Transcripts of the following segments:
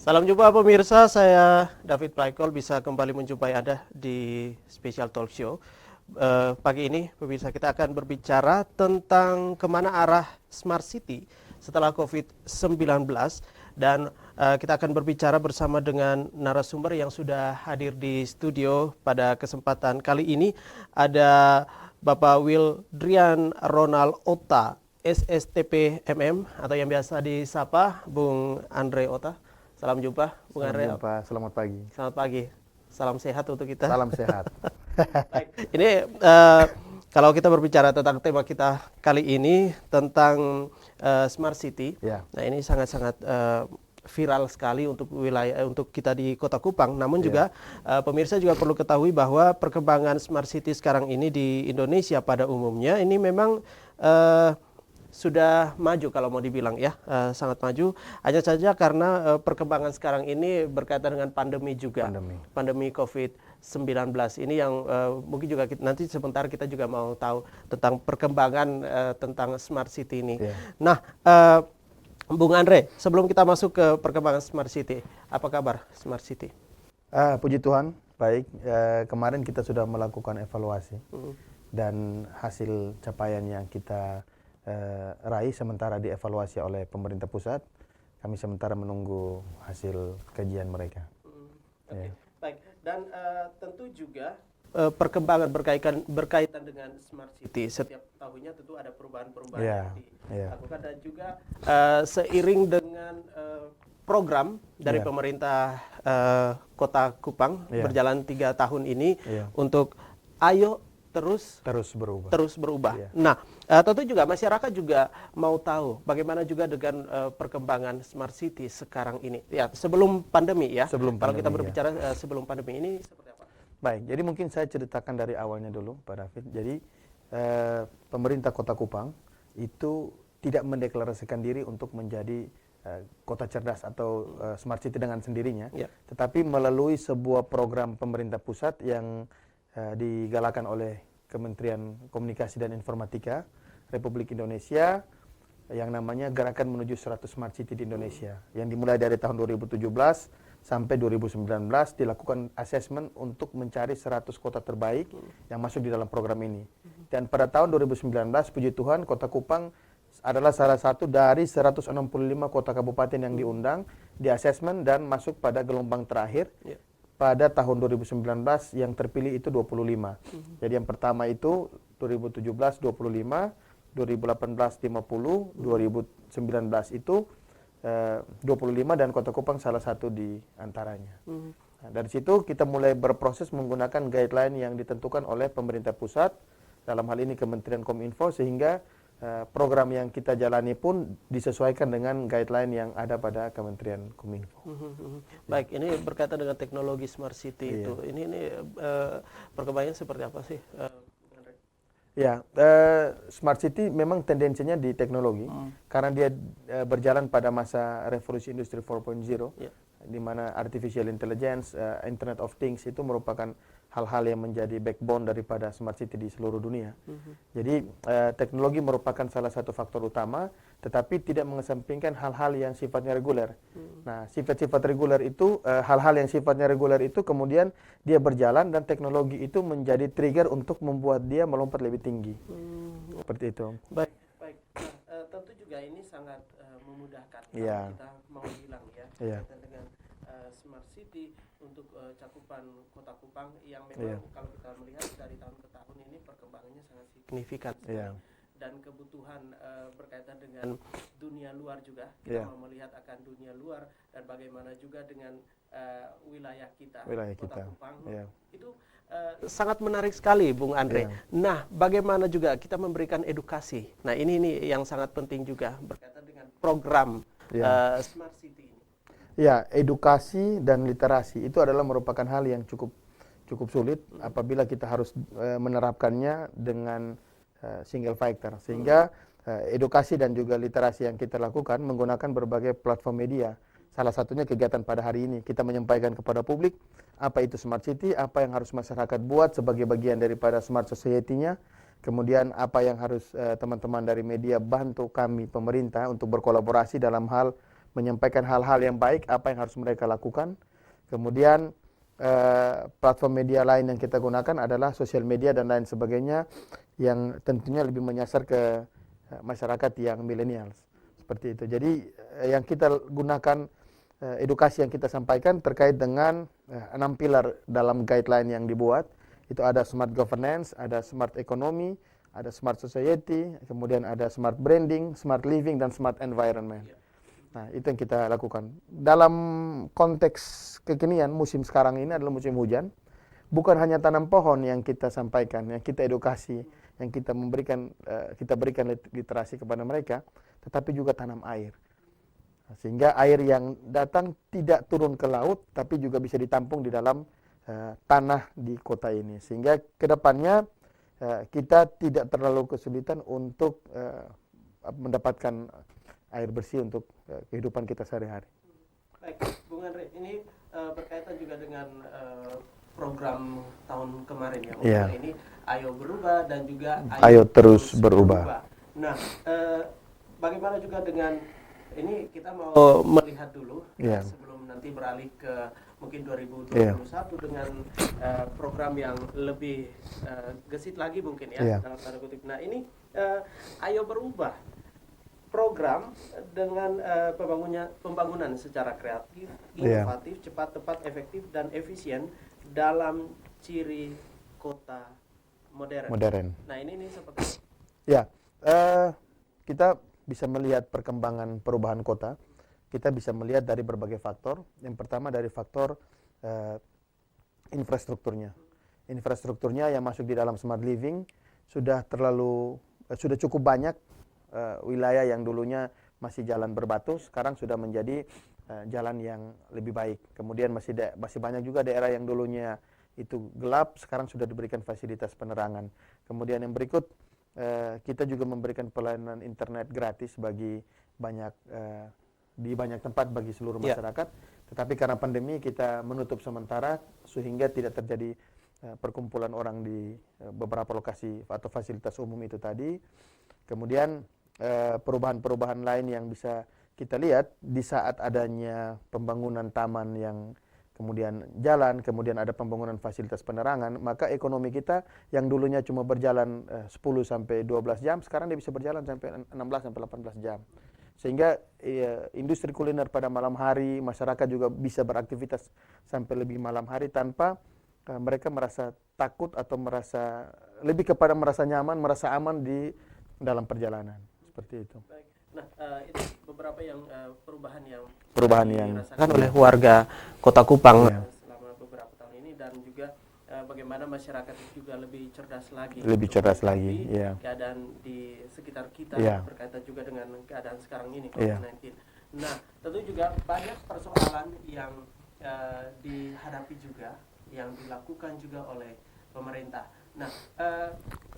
Salam jumpa pemirsa, saya David Praikol bisa kembali menjumpai Anda di Special Talk Show. Pagi ini pemirsa kita akan berbicara tentang kemana arah Smart City setelah COVID-19 dan kita akan berbicara bersama dengan narasumber yang sudah hadir di studio pada kesempatan kali ini. Ada Bapak Wildrian Ronald Ota, SSTP MM atau yang biasa disapa Bung Andre Ota. Salam jumpa, Bung Andre. Salam jumpa, selamat pagi. Selamat pagi. Salam sehat untuk kita. Salam sehat. Baik. Ini kalau kita berbicara tentang tema kita kali ini tentang Smart City. Ya. Nah, ini sangat-sangat viral sekali untuk wilayah untuk kita di Kota Kupang. Namun juga pemirsa juga perlu ketahui bahwa perkembangan Smart City sekarang ini di Indonesia pada umumnya ini memang sudah maju kalau mau dibilang ya, sangat maju. Hanya saja karena perkembangan sekarang ini berkaitan dengan pandemi juga. Pandemi COVID-19 ini yang mungkin juga nanti sebentar kita juga mau tahu tentang perkembangan tentang Smart City ini. Yeah. Nah, Bung Andre, sebelum kita masuk ke perkembangan Smart City, apa kabar Smart City? Puji Tuhan, baik. Kemarin kita sudah melakukan evaluasi dan hasil capaian yang kita raih sementara dievaluasi oleh pemerintah pusat. Kami sementara menunggu hasil kajian mereka. Okay. Baik. Dan tentu juga perkembangan berkaitan dengan Smart City. Setiap tahunnya tentu ada perubahan-perubahan yang dilakukan dan juga seiring dengan program dari pemerintah Kota Kupang berjalan 3 tahun ini untuk ayo terus berubah. Yeah. Nah, tentu juga masyarakat juga mau tahu bagaimana juga dengan perkembangan Smart City sekarang ini. Ya, sebelum pandemi ya. Kalau kita berbicara sebelum pandemi ini seperti apa? Baik, jadi mungkin saya ceritakan dari awalnya dulu, Pak David. Jadi pemerintah Kota Kupang itu tidak mendeklarasikan diri untuk menjadi kota cerdas atau Smart City dengan sendirinya, tetapi melalui sebuah program pemerintah pusat yang digalakan oleh Kementerian Komunikasi dan Informatika Republik Indonesia yang namanya Gerakan Menuju 100 Smart City di Indonesia, yang dimulai dari tahun 2017 sampai 2019 dilakukan asesmen untuk mencari 100 kota terbaik yang masuk di dalam program ini. Dan pada tahun 2019, puji Tuhan, Kota Kupang adalah salah satu dari 165 kota kabupaten yang diundang di asesmen dan masuk pada gelombang terakhir. Pada tahun 2019 yang terpilih itu 25. Jadi yang pertama itu 2017 25, 2018 50, 2019 itu 25 dan Kota Kupang salah satu di antaranya. Nah, dari situ kita mulai berproses menggunakan guideline yang ditentukan oleh pemerintah pusat, dalam hal ini Kementerian Kominfo, sehingga program yang kita jalani pun disesuaikan dengan guideline yang ada pada Kementerian Kominfo. Baik, ini berkaitan dengan teknologi Smart City itu. Ini perkembangannya seperti apa sih? Ya, Smart City memang tendensinya di teknologi karena dia berjalan pada masa revolusi industri 4.0, di mana artificial intelligence, Internet of Things itu merupakan hal-hal yang menjadi backbone daripada Smart City di seluruh dunia. Jadi teknologi merupakan salah satu faktor utama, tetapi tidak mengesampingkan hal-hal yang sifatnya reguler. Nah, sifat-sifat reguler itu, hal-hal yang sifatnya reguler itu kemudian dia berjalan dan teknologi itu menjadi trigger untuk membuat dia melompat lebih tinggi. Seperti itu. Baik. Tentu juga ini sangat memudahkan kalau kita mau bilang dengan Smart City untuk cakupan Kota Kupang yang memang kalau kita melihat dari tahun ke tahun ini perkembangannya sangat signifikan. Dan kebutuhan berkaitan dengan dunia luar juga, kita mau melihat akan dunia luar dan bagaimana juga dengan wilayah kita, Kota Kupang itu sangat menarik sekali, Bung Andre. Nah, bagaimana juga kita memberikan edukasi. Nah, ini yang sangat penting juga berkaitan dengan program Smart City ini. Ya, edukasi dan literasi itu adalah merupakan hal yang cukup sulit apabila kita harus menerapkannya dengan single factor. Sehingga edukasi dan juga literasi yang kita lakukan menggunakan berbagai platform media. Salah satunya kegiatan pada hari ini, kita menyampaikan kepada publik apa itu Smart City, apa yang harus masyarakat buat sebagai bagian daripada Smart Society-nya, kemudian apa yang harus teman-teman dari media bantu kami pemerintah untuk berkolaborasi dalam hal menyampaikan hal-hal yang baik, apa yang harus mereka lakukan. Kemudian platform media lain yang kita gunakan adalah sosial media dan lain sebagainya yang tentunya lebih menyasar ke masyarakat yang milenial. Seperti itu. Jadi yang kita gunakan, edukasi yang kita sampaikan terkait dengan 6 pilar dalam guideline yang dibuat. Itu ada smart governance, ada smart economy, ada smart society, kemudian ada smart branding, smart living, dan smart environment. Nah, itu yang kita lakukan. Dalam konteks kekinian, musim sekarang ini adalah musim hujan. Bukan hanya tanam pohon yang kita sampaikan, yang kita edukasi, yang kita berikan literasi kepada mereka, tetapi juga tanam air. Sehingga air yang datang tidak turun ke laut, tapi juga bisa ditampung di dalam tanah di kota ini. Sehingga ke depannya kita tidak terlalu kesulitan untuk mendapatkan air bersih untuk kehidupan kita sehari-hari. Baik, Bung Andre, ini berkaitan juga dengan program tahun kemarin ya. Yeah. Ini Ayo Berubah dan juga Ayo Terus Berubah. Nah, bagaimana juga dengan ini kita mau melihat dulu sebelum nanti beralih ke mungkin 2021 dengan program yang lebih gesit lagi mungkin ya dalam tanda kutip. Nah, ini Ayo Berubah program dengan pembangunan secara kreatif, inovatif, cepat, tepat, efektif, dan efisien dalam ciri kota modern. Nah, ini seperti ya, kita bisa melihat perkembangan perubahan kota. Kita bisa melihat dari berbagai faktor. Yang pertama dari faktor infrastrukturnya. Infrastrukturnya yang masuk di dalam smart living sudah cukup banyak. Wilayah yang dulunya masih jalan berbatu, sekarang sudah menjadi jalan yang lebih baik. Kemudian masih banyak juga daerah yang dulunya itu gelap, sekarang sudah diberikan fasilitas penerangan. Kemudian yang berikut, kita juga memberikan pelayanan internet gratis bagi di banyak tempat bagi seluruh masyarakat. Tetapi karena pandemi kita menutup sementara sehingga tidak terjadi perkumpulan orang di beberapa lokasi atau fasilitas umum itu tadi. Kemudian perubahan-perubahan lain yang bisa kita lihat di saat adanya pembangunan taman yang kemudian jalan, kemudian ada pembangunan fasilitas penerangan, maka ekonomi kita yang dulunya cuma berjalan 10 sampai 12 jam, sekarang dia bisa berjalan sampai 16 sampai 18 jam. Sehingga industri kuliner pada malam hari, masyarakat juga bisa beraktivitas sampai lebih malam hari tanpa mereka merasa takut atau lebih kepada merasa nyaman, merasa aman di dalam perjalanan. Seperti itu. Baik. Nah, itu beberapa perubahan yang dirasakan oleh warga Kota Kupang selama beberapa tahun ini, dan juga bagaimana masyarakat juga lebih cerdas lagi. Keadaan di sekitar kita berkaitan juga dengan keadaan sekarang ini COVID-19. Nah, tentu juga banyak persoalan yang dihadapi juga, yang dilakukan juga oleh pemerintah. Nah,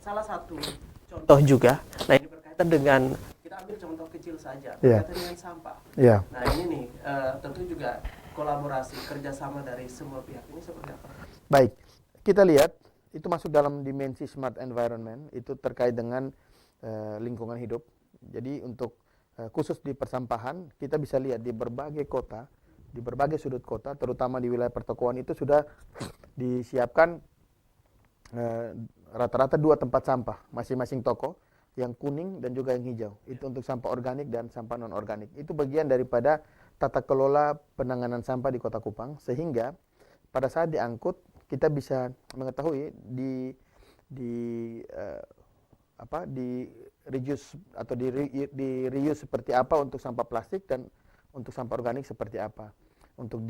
salah satu contoh juga, nah ini berkaitan dengan, kita ambil contoh kecil saja, berkaitan dengan sampah. Nah, ini nih tentu juga kolaborasi kerjasama dari semua pihak ini seperti apa? Baik, kita lihat itu masuk dalam dimensi smart environment, itu terkait dengan lingkungan hidup. Jadi untuk khusus di persampahan, kita bisa lihat di berbagai kota, di berbagai sudut kota, terutama di wilayah pertokoan itu sudah disiapkan rata-rata 2 tempat sampah masing-masing toko, yang kuning dan juga yang hijau. Itu untuk sampah organik dan sampah non-organik. Itu bagian daripada tata kelola penanganan sampah di Kota Kupang, sehingga pada saat diangkut kita bisa mengetahui di reuse atau di reuse seperti apa untuk sampah plastik dan untuk sampah organik seperti apa untuk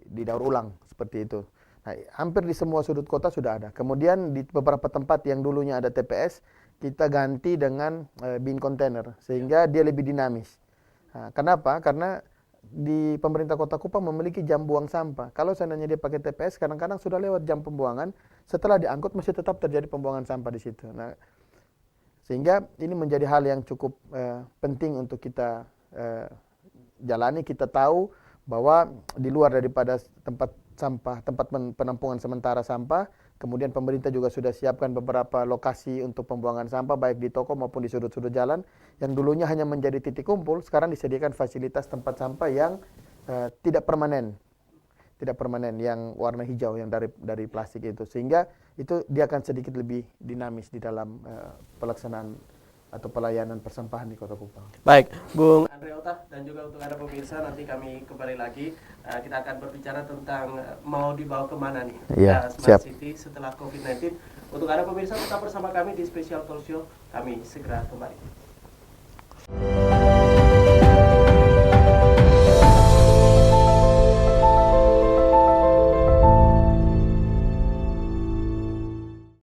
didaur ulang seperti itu. Nah, hampir di semua sudut kota sudah ada. Kemudian di beberapa tempat yang dulunya ada TPS, kita ganti dengan bin kontainer sehingga dia lebih dinamis. Nah, kenapa? Karena di pemerintah Kota Kupang memiliki jam buang sampah. Kalau seandainya dia pakai TPS, kadang-kadang sudah lewat jam pembuangan, setelah diangkut masih tetap terjadi pembuangan sampah di situ. Nah, sehingga ini menjadi hal yang cukup penting untuk kita jalani. Kita tahu bahwa di luar daripada tempat sampah, tempat penampungan sementara sampah. Kemudian pemerintah juga sudah siapkan beberapa lokasi untuk pembuangan sampah, baik di toko maupun di sudut-sudut jalan. Yang dulunya hanya menjadi titik kumpul, sekarang disediakan fasilitas tempat sampah yang tidak permanen, yang warna hijau, yang dari plastik itu. Sehingga itu dia akan sedikit lebih dinamis di dalam pelaksanaan atau pelayanan persampahan di Kota Kupang. Baik, Bung Andreota, dan juga untuk Anda pemirsa, nanti kami kembali lagi. Kita akan berbicara tentang mau dibawa kemana nih Smart City setelah COVID-19. Untuk Anda pemirsa, tetap bersama kami di Special Talk Show. Kami segera kembali.